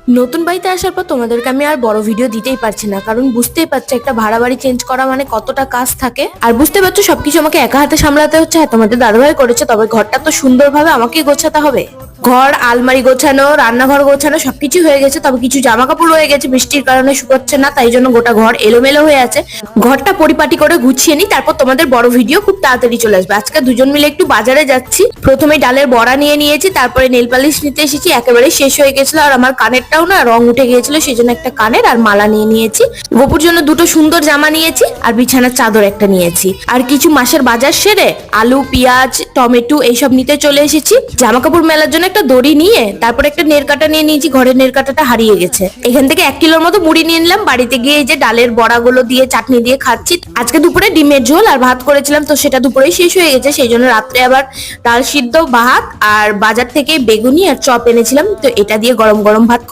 নতুন বাড়িতে আসার পর তোমাদেরকে আমি আর বড় ভিডিও দিতেই পারছি না, কারণ বুঝতেই পারছো একটা ভাড়া বাড়ি চেঞ্জ করা মানে কতটা কাজ থাকে। আর বুঝতে পারছো সবকিছু আমাকে একা হাতে সামলাতে হচ্ছে। আর তোমাদের দাদাভাই করেছে, তবে ঘরটা তো সুন্দরভাবে আমাকেই গোছাতে হবে। ঘর, আলমারি গোছানো, রান্নাঘর গোছানো সবকিছু হয়ে গেছে, তবে কিছু জামা কাপড় রয়ে গেছে, বৃষ্টির কারণে শুকাচ্ছে না, তাই জন্য গোটা ঘর এলোমেলো হয়ে আছে। ঘরটা পরিপাটি করে গুছিয়ে নি, তারপর তোমাদের বড় ভিডিও খুব তাড়াতাড়ি চলে আসবে। আজকে দুজন মিলে একটু বাজারে যাচ্ছি। প্রথমে ডালের বড়া নিয়ে নিয়েছি, তারপরে নেল পালিশ নিতে এসেছি, একেবারে শেষ হয়ে গেছিল। আর আমার কানেরটাও না রং উঠে গিয়েছিল, সেই জন্য একটা কানের আর মালা নিয়ে নিয়েছি। গোপুর জন্য দুটো সুন্দর জামা নিয়েছি, আর বিছানার চাদর একটা নিয়েছি। আর কিছু মাসের বাজার সেরে আলু, পেঁয়াজ, টমেটো এইসব নিতে চলে এসেছি। জামা কাপড় মেলার জন্য একটা দড়ি নিয়ে তারপর একটা নের কাটা নিয়ে নিয়েছি, ঘরের নের কাটাটা হারিয়ে গেছে। এখান থেকে 1 কিলোর মতো মুড়ি নিয়ে নিলাম। বাড়িতে গিয়ে এই যে ডালের বড়াগুলো দিয়ে চাটনি দিয়ে খাচ্ছি। আজকে দুপুরে ডিমের ঝোল আর ভাত করেছিলাম, তো সেটা দুপুরেই শেষ হয়ে গেছে, সেই জন্য রাত্রে আবার ডাল সিদ্ধ, ভাত আর বাজার থেকে বেগুনি আর চপ এনেছিলাম, তো এটা দিয়ে গরম গরম ভাত খুব